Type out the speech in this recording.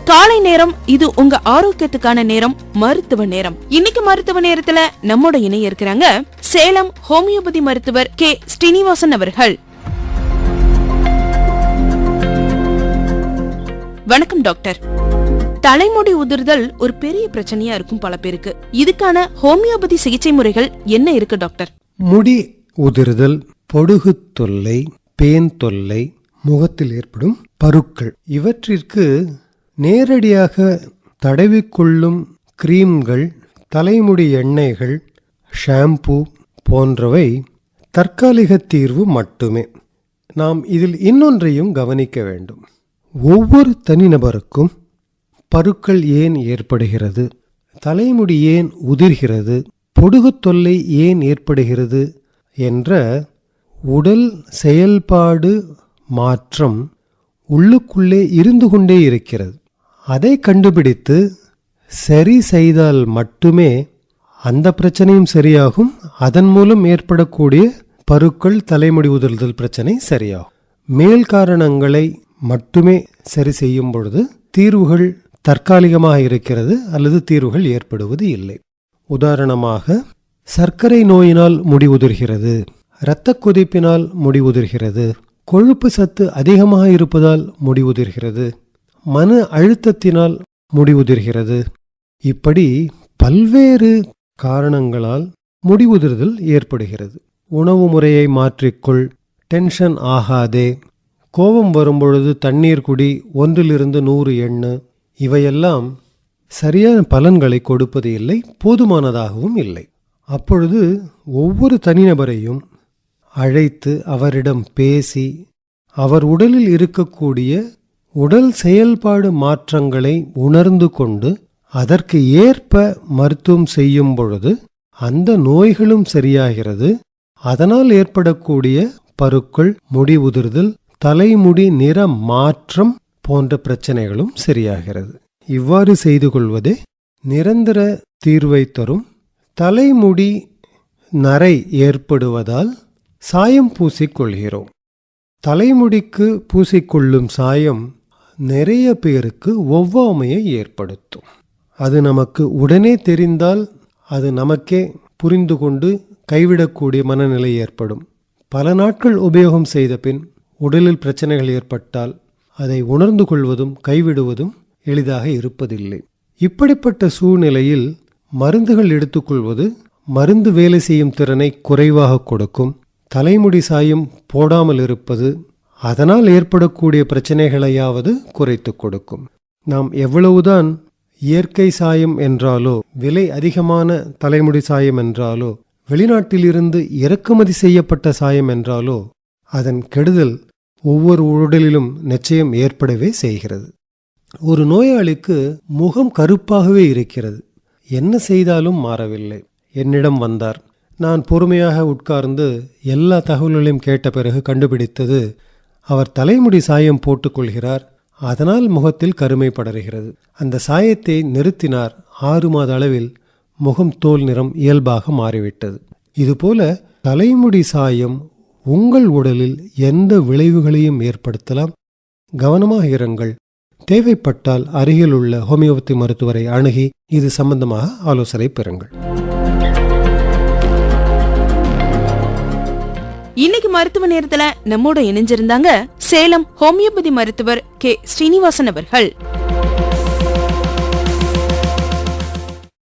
காலை நேரம் இது உங்க ஆரோக்கியத்துக்கான நேரம், மருத்துவ நேரம். இன்னைக்கு மருத்துவ நேரத்துல நம்மோட இணைய இருக்கிறாங்க சேலம் ஹோமியோபதி மருத்துவர் கே ஸ்ரீனிவாசன் அவர்கள். வணக்கம் டாக்டர். தலைமுடி உதிர்தல் ஒரு பெரிய பிரச்சனையா இருக்கும் பல பேருக்கு. இதுக்கான ஹோமியோபதி சிகிச்சை முறைகள் என்ன இருக்கு டாக்டர்? முடி உதிர்தல், பொடுகு தொல்லை, பேன் தொல்லை, முகத்தில் ஏற்படும் பருக்கள், இவற்றிற்கு நேரடியாக தடவிக்கொள்ளும் கிரீம்கள், தலைமுடி எண்ணெய்கள், ஷாம்பு போன்றவை தற்காலிக தீர்வு மட்டுமே. நாம் இதில் இன்னொன்றையும் கவனிக்க வேண்டும். ஒவ்வொரு தனிநபருக்கும் பருக்கள் ஏன் ஏற்படுகிறது, தலைமுடி ஏன் உதிர்கிறது, பொடுகு தொல்லை ஏன் ஏற்படுகிறது என்ற உடல் செயல்பாடு மாற்றம் உள்ளுக்குள்ளே இருந்து கொண்டே இருக்கிறது. அதை கண்டுபிடித்து சரி செய்தால் மட்டுமே அந்த பிரச்சனையும் சரியாகும். அதன் மூலம் ஏற்படக்கூடிய பருக்கள், தலைமுடி உதிர்தல் பிரச்சனை சரியாகும். மேல் காரணங்களை மட்டுமே சரி செய்யும் பொழுது தீர்வுகள் தற்காலிகமாக இருக்கிறது அல்லது தீர்வுகள் ஏற்படுவது இல்லை. உதாரணமாக, சர்க்கரை நோயினால் முடி உதிர்கிறது, இரத்த கொதிப்பினால் முடி உதிர்கிறது, கொழுப்பு சத்து அதிகமாக இருப்பதால் முடி உதிர்கிறது, மன அழுத்தத்தினால் முடி உதிர்கிறது. இப்படி பல்வேறு காரணங்களால் முடி உதிர்தல் ஏற்படுகிறது. உணவு முறையை மாற்றிக்கொள், டென்ஷன் ஆகாதே, கோபம் வரும்பொழுது தண்ணீர் குடி, 1-100 எண்ணு, இவையெல்லாம் சரியான பலன்களை கொடுப்பது இல்லை, போதுமானதாகவும் இல்லை. அப்பொழுது ஒவ்வொரு தனிநபரையும் அழைத்து அவரிடம் பேசி அவர் உடலில் இருக்கக்கூடிய உடல் செயல்பாடு மாற்றங்களை உணர்ந்து கொண்டு அதற்கு ஏற்ப மருத்துவம் செய்யும் பொழுது அந்த நோய்களும் சரியாகிறது. அதனால் ஏற்படக்கூடிய பருக்கள், முடி உதிர்தல், தலைமுடி நிற மாற்றம் போன்ற பிரச்சனைகளும் சரியாகிறது. இவ்வாறு செய்து கொள்வதே நிரந்தர தீர்வை தரும். தலைமுடி நரை ஏற்படுவதால் சாயம் பூசிக்கொள்கிறோம். தலைமுடிக்கு பூசிக்கொள்ளும் சாயம் நிறைய பேருக்கு ஒவ்வாமையை ஏற்படுத்தும். அது நமக்கு உடனே தெரிந்தால் அது நமக்கே புரிந்து கொண்டு கைவிடக்கூடிய மனநிலை ஏற்படும். பல நாட்கள் உபயோகம் செய்த பின் உடலில் பிரச்சனைகள் ஏற்பட்டால் அதை உணர்ந்து கொள்வதும் கைவிடுவதும் எளிதாக இருப்பதில்லை. இப்படிப்பட்ட சூழ்நிலையில் மருந்துகள் எடுத்துக்கொள்வது மருந்து வேலை செய்யும் திறனை குறைவாக கொடுக்கும். தலைமுடி சாயம் போடாமல் இருப்பது அதனால் ஏற்படக்கூடிய பிரச்சனைகளையாவது குறைத்து கொடுக்கும். நாம் எவ்வளவுதான் இயற்கை சாயம் என்றாலோ, விலை அதிகமான தலைமுடி சாயம் என்றாலோ, வெளிநாட்டிலிருந்து இறக்குமதி செய்யப்பட்ட சாயம் என்றாலோ, அதன் கெடுதல் ஒவ்வொரு உடலிலும் நிச்சயம் ஏற்படவே செய்கிறது. ஒரு நோயாளிக்கு முகம் கருப்பாகவே இருக்கிறது, என்ன செய்தாலும் மாறவில்லை. என்னிடம் வந்தார். நான் பொறுமையாக உட்கார்ந்து எல்லா தகவல்களையும் கேட்ட பிறகு கண்டுபிடித்தது, அவர் தலைமுடி சாயம் போட்டுக்கொள்கிறார், அதனால் முகத்தில் கருமை படர்கிறது. அந்த சாயத்தை நிறுத்தினார். 6 மாத அளவில் முகம், தோல் நிறம் இயல்பாக மாறிவிட்டது. இதுபோல தலைமுடி சாயம் உங்கள் உடலில் எந்த விளைவுகளையும் ஏற்படுத்தலாம். கவனமாக இருங்கள். தேவைப்பட்டால் அருகில் உள்ள ஹோமியோபதி மருத்துவரை அணுகி இது சம்பந்தமாக ஆலோசனை பெறுங்கள். இன்னைக்கு மருத்துவ நேரத்துல நம்மோட இணைஞ்சிருந்தாங்க சேலம் ஹோமியோபதி மருத்துவர் கே ஸ்ரீனிவாசன் அவர்கள்.